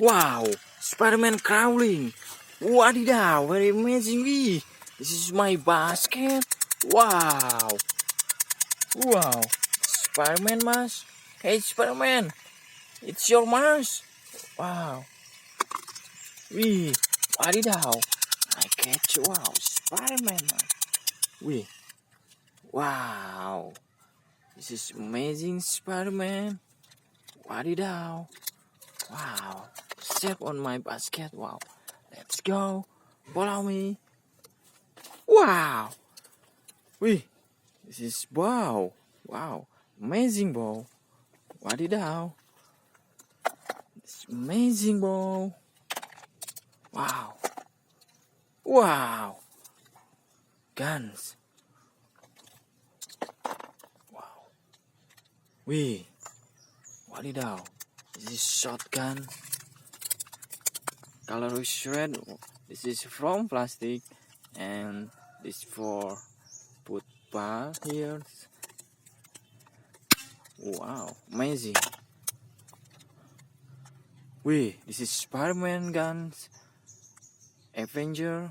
Wow, Spider-Man crawling. Wadidaw, very amazing. This is my basket. Wow. Wow. Spider-Man mask. Hey Spider-Man, it's your mask. Wow. Wadidaw. I catch. Wow, Spider-Man mask. Wow. This is amazing, Spider-Man. Wadidaw. Wow. Step on my basket. Wow. Let's go. Follow me. Wow. This is wow. Wow. Amazing ball. Wadidaw. It's amazing ball. Wow. Wow. Guns. Wow. Wadidaw. This is shotgun. Color is red. This is from plastic, and this for put bar here. Wow, amazing. This is Spider-Man guns. Avenger.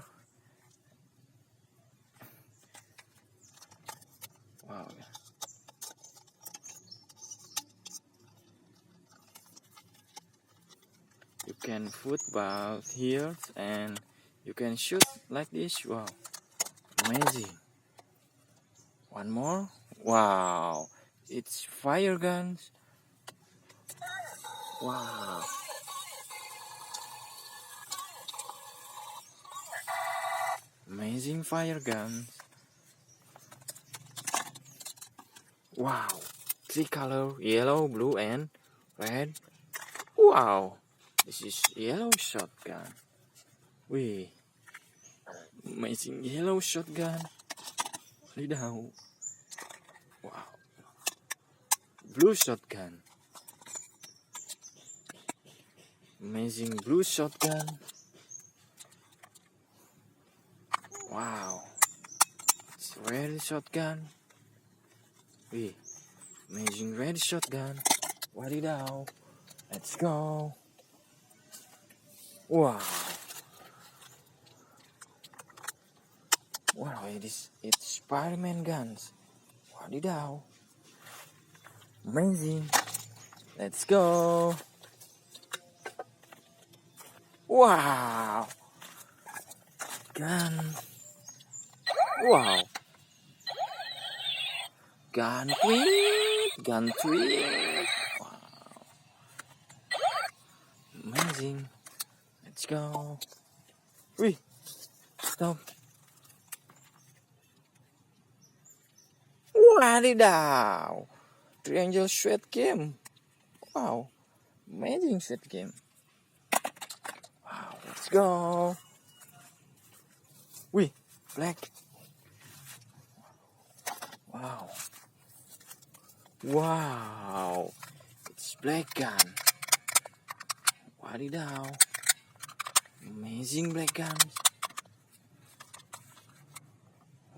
Wow. You can put bar here and you can shoot like this. Wow, amazing. One more. Wow, it's fire guns. Wow. Amazing fire guns. Wow. 3 color, yellow, blue, and red. Wow. This is yellow shotgun. Amazing yellow shotgun. Lidaw. Wow. Blue shotgun. Amazing blue shotgun. Wow. It's red shotgun. Amazing red shotgun. Wadidaw. Let's go. Wow. Wow, it's Spider-Man guns. Wadidaw. Amazing. Let's go. Wow. Gun. Wow. Gun tweet. Gun tweet. Wow. Amazing. Let's go. Stop. Wadidaw. Triangle squidgame. Wow. Amazing squidgame. Wow. Let's go. Black. Wow. Wow. It's black gun. Wadidaw. Amazing black guns.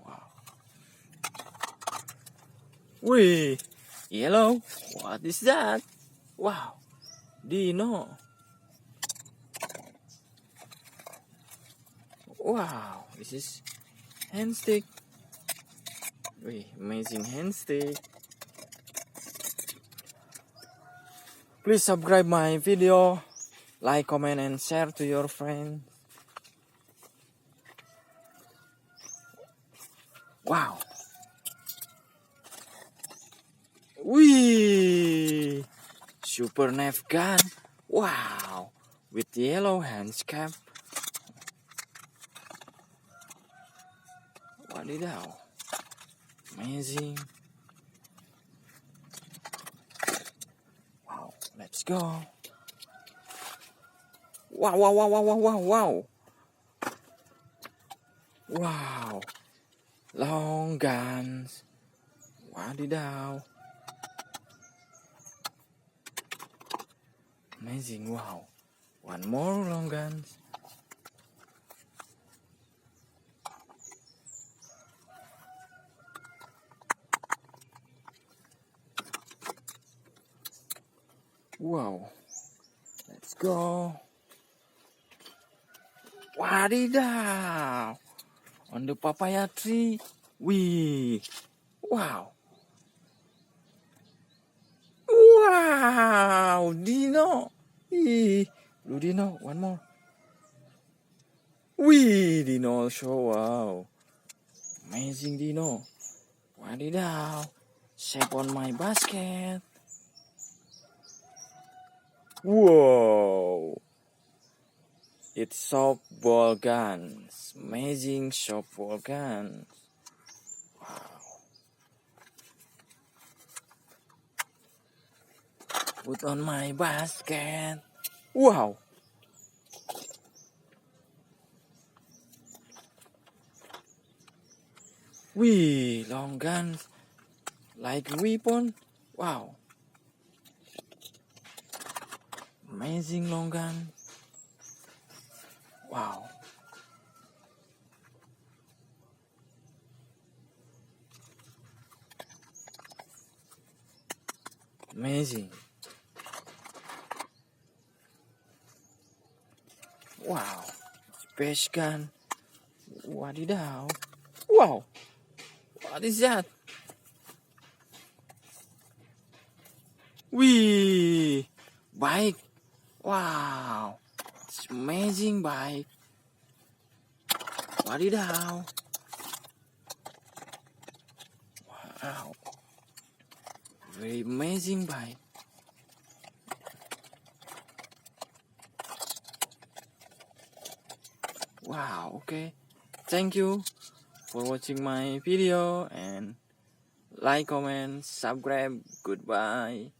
Wow. Yellow. What is that? Wow. Dino. Wow. This is hand stick. Amazing hand stick. Please subscribe my video, like, comment, and share to your friends. Wow. Super nerfgun. Wow. With yellow hands cap. Wadidaw. Amazing. Wow. Let's go. Wow. Wow. Long guns. Wadidaw. Amazing. Wow. One more long guns. Wow. Let's go. Wadidaw. On the papaya tree. Wih. Wow. Wow. Dino. Ih. Blue dino. One more. Wih. Dino show. Wow. Amazing dino. Wadidaw. Shape on my basket. Whoa. It's softball guns. Amazing softball guns. Wow. Put on my basket. Wow. Wee, long guns. Like weapon. Wow. Amazing long gun. Wow. Amazing. Wow. Space gun. Wadidaw. Wow. What is that? Wee. Bike. Wow. It's amazing bike. Wadidaw. Wow. Very amazing bike. Wow, okay. Thank you for watching my video and like, comment, subscribe. Goodbye.